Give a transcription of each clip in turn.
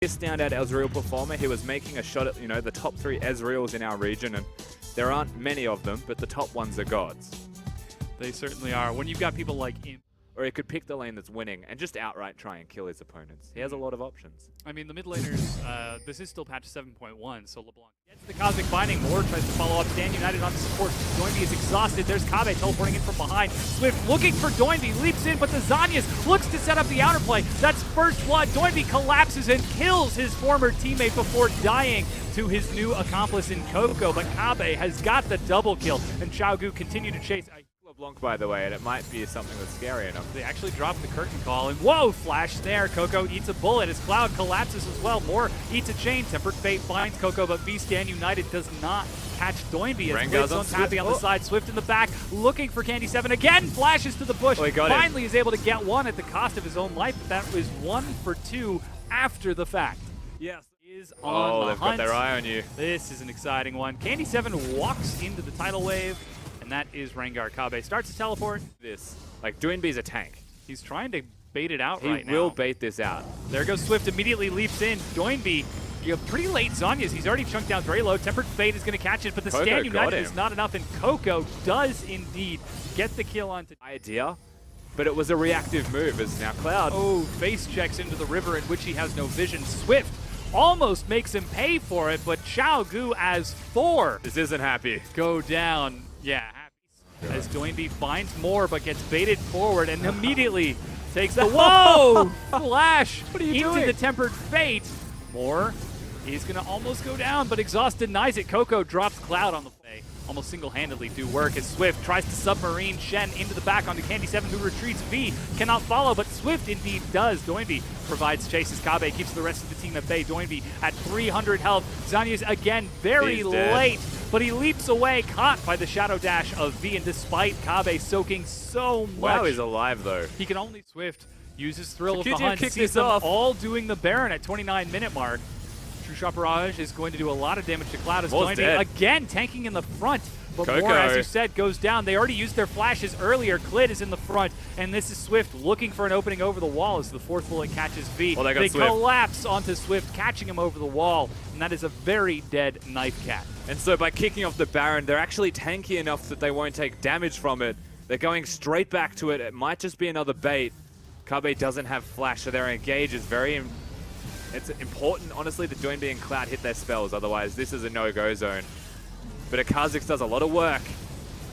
standout Ezreal performer. He was making a shot at, you know, the top 3 Ezreals in our region, and there aren't many of them, but the top ones are gods. They certainly are. When you've got people like Imp. Or he could pick the lane that's winning and just outright try and kill his opponents. He has a lot of options. I mean, the mid laners, this is still patch 7.1, so LeBlanc gets the Cosmic Binding. Moore tries to follow up. Stand United on the support. Doinby is exhausted. There's Kabe teleporting in from behind. Swift looking for Doinby, leaps in, but the Zanyas looks to set up the outer play. That's first blood. Doinby collapses and kills his former teammate before dying to his new accomplice in Coco, but Kabe has got the double kill, and Xiaogu continue to chase. LeBlanc, by the way, and it might be something that's scary enough. They actually dropped the curtain call, and whoa, flash snare. Coco eats a bullet as Cloud collapses as well. Moore eats a chain. Tempered Fate finds Coco, but V-Stan United does not catch Doinby as Blitzzone's happy on the side. Swift in the back, looking for Candy7. Again, flashes to the bush. Oh, finally is able to get one at the cost of his own life, but that was 1 for 2 after the fact. Yes, is on the they've hunt. got their eye on you. This is an exciting one. Candy7 walks into the tidal wave, and that is Rengar. Kabe starts to teleport. Doinby's a tank. He's trying to bait it out right now. He will bait this out. There goes Swift, immediately leaps in. Doinby, you have pretty late Zanyas. He's already chunked down very low. Tempered Fate is going to catch it, but the Stand United is not enough, and Coco does indeed get the kill onto idea, but it was a reactive move as now Cloud. Oh, face checks into the river in which he has no vision. Swift almost makes him pay for it, but Xiaogu as 4. This isn't happy. Go down. Yeah, happy. As Doinby finds more, but gets baited forward and immediately takes the whoa flash into the Tempered Fate. Moore, he's gonna almost go down, but Exhaust denies it. Coco drops Cloud on the play, almost single-handedly do work as Swift tries to submarine Shen into the back onto Candy7, who retreats. V cannot follow, but Swift indeed does. Doinby provides chases. Kabe keeps the rest of the team at bay. Doinby at 300 health. Zanyas again very late, but he leaps away, caught by the shadow dash of V, and despite Kabe soaking so much. Wow, he's alive though. He can only Swift uses Thrill of the Hunt, Hunt, sees them all doing the Baron at 29-minute mark. True Shot Barrage is going to do a lot of damage to Cloud as Doinby again tanking in the front. But Coco, Moore, as you said, goes down. They already used their flashes earlier. Klid is in the front, and this is Swift looking for an opening over the wall as the 4th bullet catches V. Well, they collapse onto Swift, catching him over the wall, and that is a very dead Knife Cat. And so by kicking off the Baron, they're actually tanky enough that they won't take damage from it. They're going straight back to it. It might just be another bait. Kabe doesn't have flash, so their engage is very... It's important, honestly, that Doinby and Cloud hit their spells. Otherwise, this is a no-go zone. But Kha'Zix does a lot of work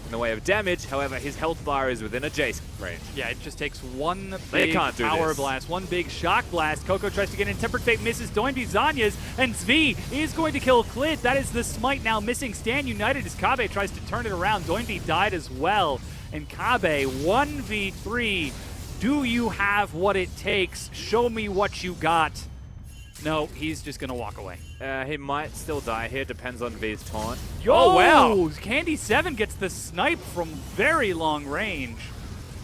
in the way of damage. However, his health bar is within a Jace range. Yeah, it just takes one big power blast, one big shock blast. Coco tries to get in. Tempered Fate misses Doinby Zanyas, and Zvi is going to kill Klid. That is the smite now missing. Stand United as Kabe tries to turn it around. Doinby died as well. And Kabe, 1v3. Do you have what it takes? Show me what you got. No, he's just going to walk away. He might still die here. Depends on V's taunt. Yo, oh, wow. Candy7 gets the snipe from very long range.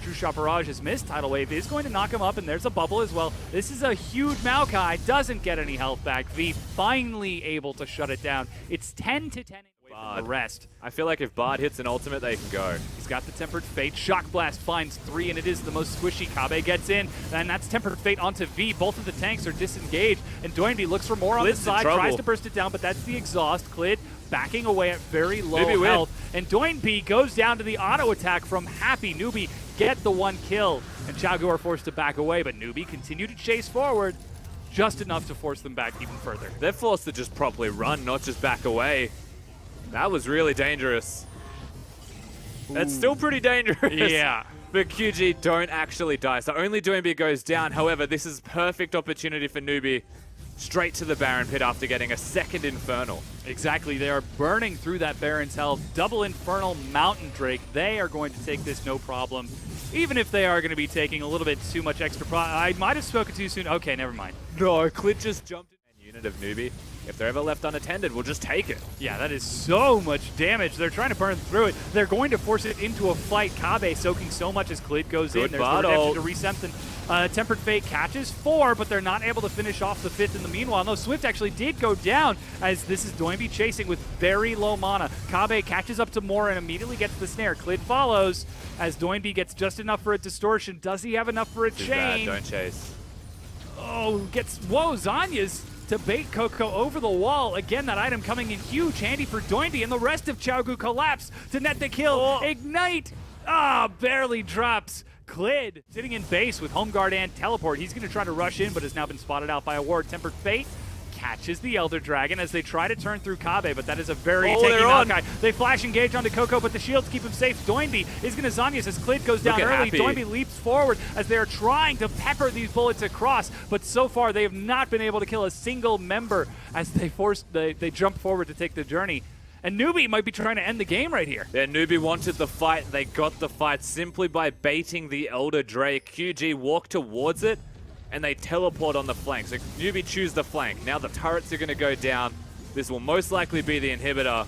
True Shot Barrage has missed. Tidal Wave is going to knock him up, and there's a bubble as well. This is a huge Maokai. Doesn't get any health back. V finally able to shut it down. It's 10 to 10 away from the rest. I feel like if Bard hits an ultimate, they can go. He's got the Tempered Fate. Shock Blast finds 3, and it is the most squishy. Kabe gets in, and that's Tempered Fate onto V. Both of the tanks are disengaged, and Doinby looks for more on the side, tries to burst it down, but that's the exhaust. Klid backing away at very low health, and Doinby goes down to the auto attack from Happy. Newbie get the 1 kill, and Xiaogu are forced to back away, but Newbie continue to chase forward, just enough to force them back even further. They're forced to just properly run, not just back away. That was really dangerous. Ooh. That's still pretty dangerous. Yeah. But QG don't actually die, so only Doinby goes down. However, this is perfect opportunity for Newbie. Straight to the Baron pit after getting a second Infernal. Exactly, they are burning through that Baron's health. Double Infernal Mountain Drake. They are going to take this no problem. Even if they are going to be taking a little bit too much extra I might have spoken too soon. Okay, never mind. No, Klid just jumped in. Unit of Newbie. If they're ever left unattended, we'll just take it. Yeah, that is so much damage. They're trying to burn through it. They're going to force it into a fight. Kabe soaking so much as Klid goes in. There's the redemption to reset. Tempered Fate catches 4, but they're not able to finish off the 5th in the meanwhile. No, Swift actually did go down, as this is Doinby chasing with very low mana. Kabe catches up to Moore and immediately gets the snare. Klid follows as Doinby gets just enough for a distortion. Does he have enough for a chain? Don't chase. Oh, whoa, Zanya's to bait Coco over the wall. Again, that item coming in huge, handy for Doinby, and the rest of Xiaogu collapse to net the kill. Oh. Ignite! Barely drops. Clid sitting in base with home guard and teleport. He's going to try to rush in, but has now been spotted out by a ward. Tempered Fate catches the Elder Dragon as they try to turn through Kabe, but that is a very tanky Maokai. They flash engage onto Coco, but the shields keep him safe. Doinby is going to Zanyas as Clid goes down early. Happy. Doinby leaps forward as they are trying to pepper these bullets across, but so far they have not been able to kill a single member as they jump forward to take the journey. And Newbie might be trying to end the game right here. Yeah, Newbie wanted the fight. They got the fight simply by baiting the Elder Drake. QG walk towards it, and they teleport on the flank. So Newbie choose the flank. Now the turrets are going to go down. This will most likely be the inhibitor.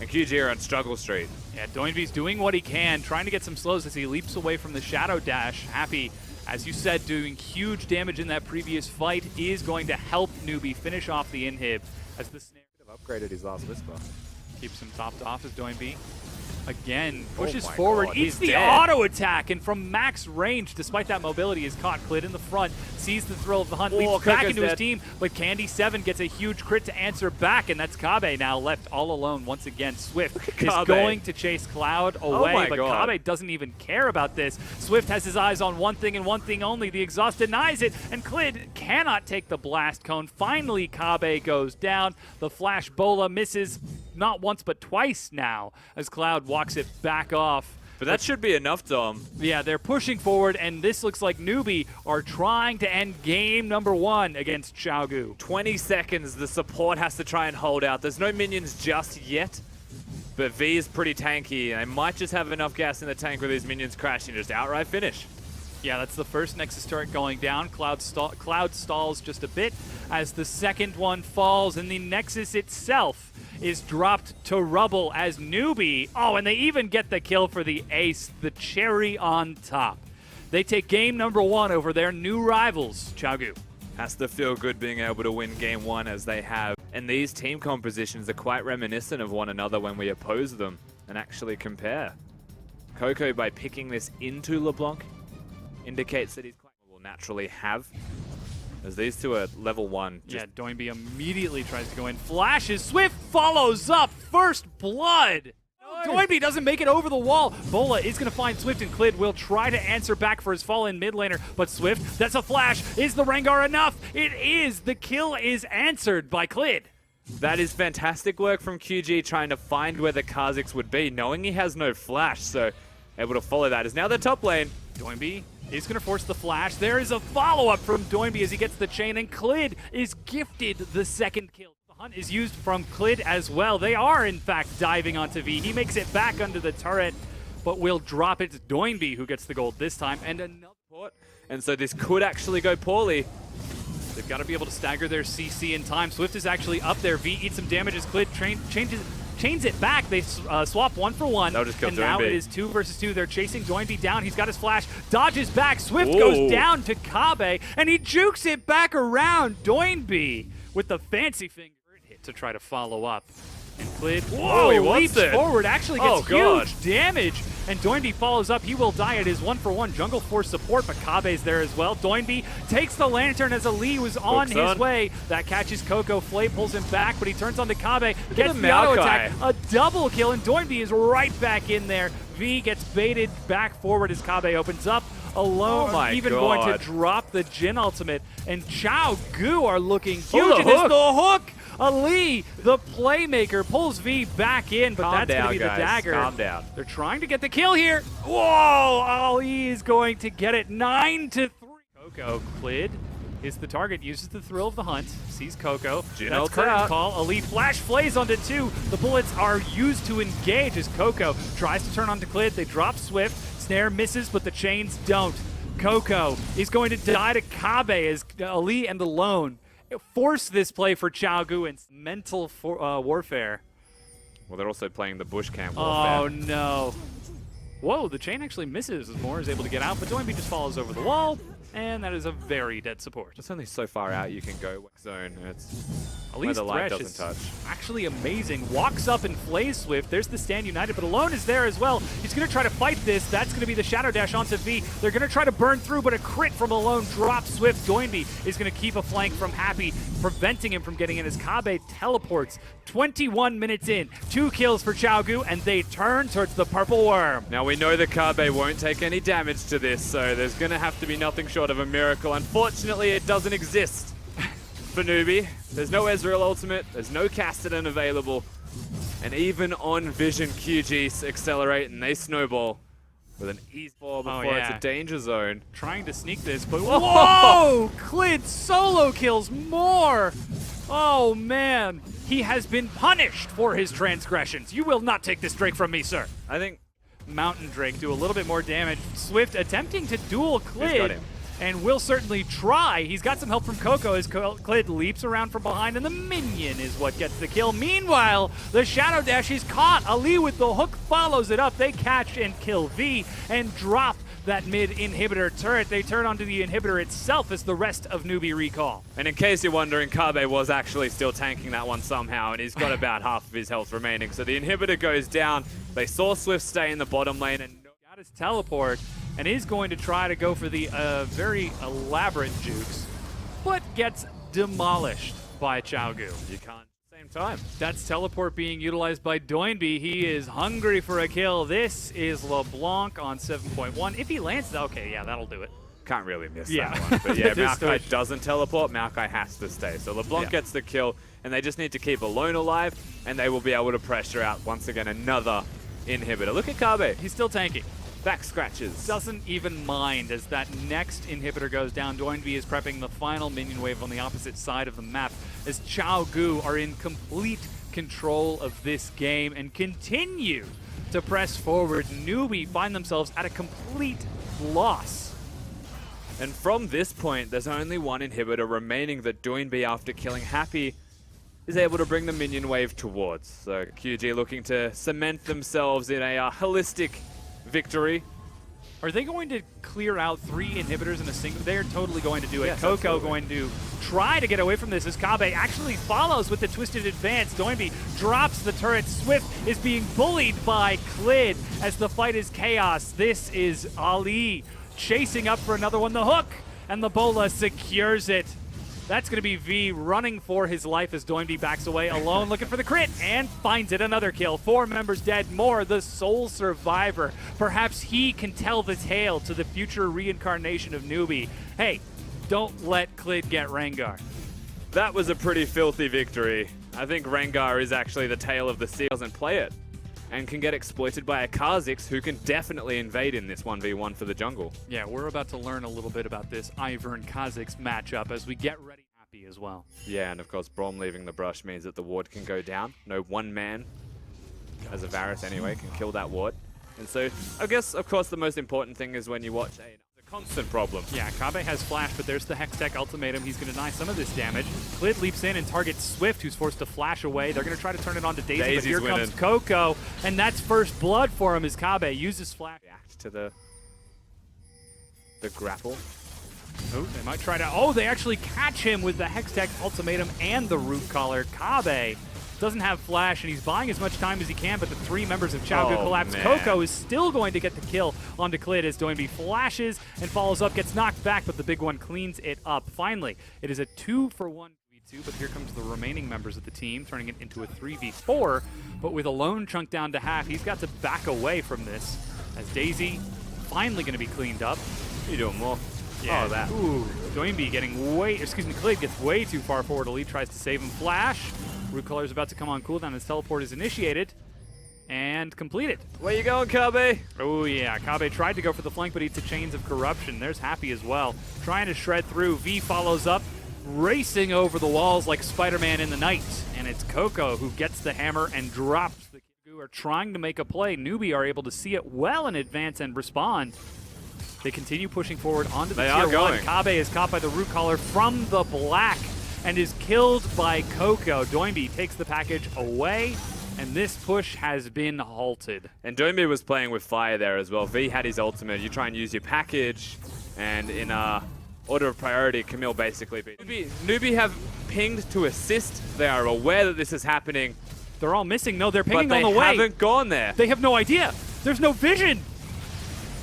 And QG are on struggle street. Yeah, Doinby's doing what he can, trying to get some slows as he leaps away from the Shadow Dash. Happy, as you said, doing huge damage in that previous fight is going to help Newbie finish off the inhib as the snare Upgraded his last Whisper. keeps him topped off as Doinby again pushes my forward, God, eats he's the dead. auto attack, and from max range, despite that mobility, is caught. Clid in the front, sees the thrill of the hunt, leaps back Coco's into his dead. team, but Candy7 gets a huge crit to answer back, and that's Kabe now left all alone once again. Swift is Kabe. going to chase Cloud away, my but God. Kabe doesn't even care about this. Swift has his eyes on one thing and one thing only. The exhaust denies it, and Clid cannot take the blast cone. Finally, Kabe goes down. The flash bola misses not once but twice now as Cloud walks it back off. But that should be enough, Dom. Yeah, they're pushing forward, and this looks like Newbie are trying to end game number 1 against Xiaogu. 20 seconds, the support has to try and hold out. There's no minions just yet, but V is pretty tanky. They might just have enough gas in the tank with these minions crashing, just outright finish. Yeah, that's the first Nexus turret going down. Cloud stalls just a bit as the second one falls, and the Nexus itself is dropped to rubble as Newbie. Oh, and they even get the kill for the ace, the cherry on top. They take game number 1 over their new rivals, Xiaogu. Has to feel good being able to win game 1 as they have. And these team compositions are quite reminiscent of one another when we oppose them and actually compare. Coco, by picking this into LeBlanc, indicates that he's quite will naturally have, as these two are level 1. Yeah, Doinby immediately tries to go in. Flashes, Swift follows up, first blood. Doinby doesn't make it over the wall. Bola is going to find Swift, and Clid will try to answer back for his fallen mid laner, but Swift, that's a flash. Is the Rengar enough? It is. The kill is answered by Clid. That is fantastic work from QG trying to find where the Kha'Zix would be, knowing he has no flash, so able to follow that. Is now the top lane. Doinby is going to force the flash. There is a follow-up from Doinby as he gets the chain, and Clid is gifted the second kill. The hunt is used from Clid as well. They are, in fact, diving onto V. He makes it back under the turret, but will drop it. It's Doinby who gets the gold this time, and another port. And so this could actually go poorly. They've got to be able to stagger their CC in time. Swift is actually up there. V eats some damage as Clid chains it back. They swap 1 for 1. That'll just kill and now Doinby. it is 2 versus 2. They're chasing Doinby down. He's got his flash. Dodges back. Swift goes down to Kabe, and he jukes it back around. Doinby with the fancy finger hit to try to follow up. And Clid Whoa, he leaps wants it. forward, actually gets God. huge damage. And Doinby follows up. He will die at his 1-for-1 jungle force support, but Kabe's there as well. Doinby takes the lantern as Ali was on Hooks his on. way. That catches Coco. Flay pulls him back, but he turns onto Kabe, gets the the auto Maokai. attack. A double kill, and Doinby is right back in there. V gets baited back forward as Kabe opens up alone. Oh my even God. going to drop the Jin ultimate. And Xiaogu are looking huge. Oh, the and it's hook. the hook. Ali, the playmaker, pulls V back in, but Calm that's going down, to be guys. the dagger. Calm down. They're trying to get the kill here. Whoa! Ali is going to get it 9-3. Coco, Clid is the target, uses the thrill of the hunt, sees Coco. Jin That's ults curtain out. call. Ali flash flays onto 2. The bullets are used to engage as Coco tries to turn onto Clid. They drop Swift. Snare misses, but the chains don't. Coco is going to die to Kabe as Ali and the Lone force this play for Xiaogu and mental warfare. Well, they're also playing the bush camp warfare. Oh no. Whoa, the chain actually misses as Moore is able to get out, but Doinby just follows over the wall, and that is a very dead support. It's only so far out you can go zone. It's Ali's the light Thresh doesn't is touch. actually amazing. Walks up and flays Swift. There's the stand united, but Alone is there as well. He's going to try to fight this. That's going to be the Shadow Dash onto V. They're going to try to burn through, but a crit from Alone drops Swift. Doinby is going to keep a flank from Happy, preventing him from getting in as Kabe teleports. 21 minutes in, 2 kills for Xiaogu, and they turn towards the Purple Worm. Now we know that Kabe won't take any damage to this, so there's going to have to be nothing short of a miracle. Unfortunately, it doesn't exist for Newbie. There's no Ezreal ultimate, there's no Cassidy available, and even on Vision, QGs accelerate and they snowball with an easy ball before it's a danger zone. Trying to sneak this, but whoa! Clid solo kills more! Oh man, he has been punished for his transgressions. You will not take this Drake from me, sir. I think Mountain Drake do a little bit more damage. Swift attempting to duel got Clid, him. and will certainly try. He's got some help from Coco as Clid leaps around from behind, and the minion is what gets the kill. Meanwhile, the Shadow Dash is caught. Ali with the hook follows it up. They catch and kill V and drop that mid inhibitor turret. They turn onto the inhibitor itself as the rest of Newbie recall. And in case you're wondering, Kabe was actually still tanking that one somehow, and he's got about half of his health remaining. So the inhibitor goes down. They saw Swift stay in the bottom lane, and got his teleport, and is going to try to go for the very elaborate jukes, but gets demolished by Xiaogu. you can't at the same time. That's teleport being utilized by Doinby. He is hungry for a kill. This is LeBlanc on 7.1. If he lands, okay, yeah, that'll do it. Can't really miss Yeah. that one. But yeah, Just Maokai doesn't teleport. Maokai has to stay. So LeBlanc gets the kill, and they just need to keep Alone alive, and they will be able to pressure out, once again, another inhibitor. Look at Kabe. He's still tanking. Back scratches. Doesn't even mind as that next inhibitor goes down. Doinby is prepping the final minion wave on the opposite side of the map as Xiaogu are in complete control of this game and continue to press forward. Newbie find themselves at a complete loss. And from this point, there's only one inhibitor remaining that Doinby, after killing Happy, is able to bring the minion wave towards. So QG looking to cement themselves in a holistic victory. Are they going to clear out 3 inhibitors in a single? They're totally going to do it. Yes, Coco absolutely. going to try to get away from this as Kabe actually follows with the twisted advance. Doinby drops the turret. Swift is being bullied by Clid as the fight is chaos. This is Ali chasing up for another one. The hook, and the Bola secures it. That's going to be V running for his life as Doinby backs away, Alone looking for the crit, and finds it. Another kill. 4 members dead. More, the sole survivor. Perhaps he can tell the tale to the future reincarnation of Newbie. Hey, don't let Clid get Rengar. That was a pretty filthy victory. I think Rengar is actually the tail of the seals and play it, and can get exploited by a Kha'Zix who can definitely invade in this 1v1 for the jungle. Yeah, we're about to learn a little bit about this Ivern Kha'Zix matchup as we get ready. Happy as well. Yeah, and of course, Braum leaving the brush means that the ward can go down. No one man, as a Varus anyway, can kill that ward. And so, I guess, of course, the most important thing is when you watch a constant problem. Yeah, Kabe has flash, but there's the Hextech ultimatum. He's going to deny some of this damage. Clid leaps in and targets Swift, who's forced to flash away. They're going to try to turn it on to Daisy, Daisy's but here winning. comes Coco, and that's first blood for him as Kabe uses flash. React to the grapple. Oh, they might try to... Oh, they actually catch him with the Hextech ultimatum and the root collar. Kabe doesn't have flash, and he's buying as much time as he can, but the 3 members of Xiaogu collapse. Man. Coco is still going to get the kill onto Clid as Doinby flashes and follows up, gets knocked back, but the big one cleans it up. Finally, it is a 2-for-1 v2, but here comes the remaining members of the team, turning it into a 3v4, but with Alone chunked down to half, he's got to back away from this as Daisy finally going to be cleaned up. You doing more? Yeah, Oh, that. Ooh, Doinby getting way, Clid gets way too far forward. Elite tries to save him. Flash. Root Collar is about to come on cooldown as teleport is initiated and completed. Where you going, Kabe? Oh yeah, Kabe tried to go for the flank, but eats the Chains of Corruption. There's Happy as well, trying to shred through. V follows up, racing over the walls like Spider-Man in the night. And it's Coco who gets the hammer and drops. The who are trying to make a play. Newbie are able to see it well in advance and respond. They continue pushing forward onto the tier 1. Kabe is caught by the Root Collar from the black and is killed by Coco. Doinby takes the package away, and this push has been halted. And Doinby was playing with fire there as well. V had his ultimate. You try and use your package, and in a order of priority, Camille basically beat. Newbie have pinged to assist. They are aware that this is happening. They're all missing. No, they're pinging but on the way. they haven't gone there. They have no idea. There's no vision.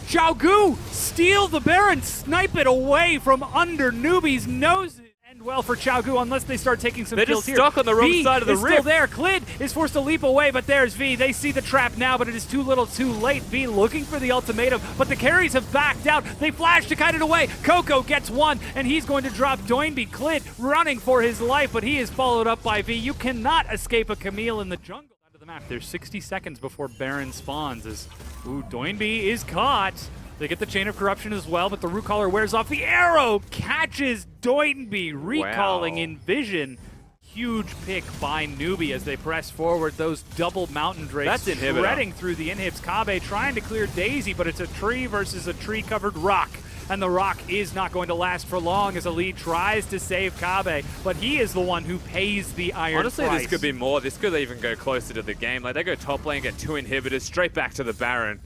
Xiaogu steal the Baron, snipe it away from under Newbie's noses. End well for Xiaogu unless they start taking some kills here. They're just stuck on the wrong V side of the is rift. Still there. Clid is forced to leap away, but there's V. They see the trap now, but it is too little too late. V looking for the ultimatum, but the carries have backed out. They flash to kite it away. Coco gets one, and he's going to drop Doinby. Clid running for his life, but he is followed up by V. You cannot escape a Camille in the jungle. Out of the map. There's 60 seconds before Baron spawns as Doinby is caught. They get the Chain of Corruption as well, but the Root Collar wears off. The arrow catches Doinby, recalling in vision. Huge pick by Newbie as they press forward. Those double Mountain Drakes shredding through the inhibs. Kabe trying to clear Daisy, but it's a tree versus a tree-covered rock. And the rock is not going to last for long as Elite tries to save Kabe, but he is the one who pays the iron Honestly, price. this could be more. This could even go closer to the game. Like, they go top lane, get 2 inhibitors, straight back to the Baron.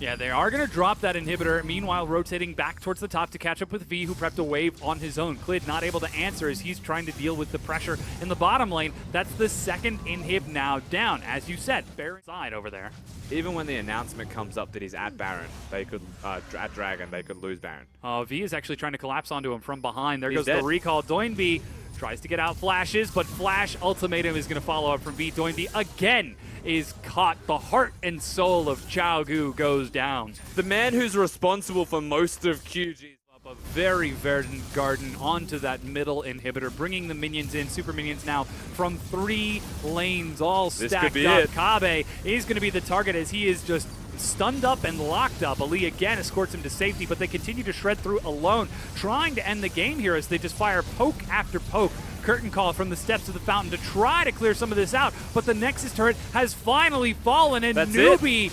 Yeah, they are going to drop that inhibitor, meanwhile rotating back towards the top to catch up with V, who prepped a wave on his own. Clid not able to answer as he's trying to deal with the pressure in the bottom lane. That's the second inhib now down. As you said, Baron side over there. Even when the announcement comes up that he's at Baron, they could, at Dragon, they could lose Baron. V is actually trying to collapse onto him from behind. There He's goes dead. the recall. Doinby tries to get out flashes, but Flash Ultimatum is going to follow up from V. Doinby again is caught. The heart and soul of Xiaogu goes down. The man who's responsible for most of QG's A very verdant garden onto that middle inhibitor, bringing the minions in. Super minions now from 3 lanes, all stacked up. Kabe is going to be the target as he is just stunned up and locked up. Ali again escorts him to safety, but they continue to shred through alone, trying to end the game here as they just fire poke after poke. Curtain call from the steps of the fountain to try to clear some of this out, but the Nexus turret has finally fallen, and Newbie,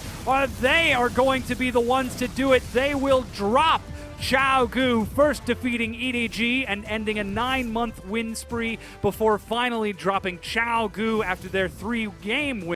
they are going to be the ones to do it. They will drop Xiaogu, first defeating EDG and ending a 9-month win spree before finally dropping Xiaogu after their 3-game win.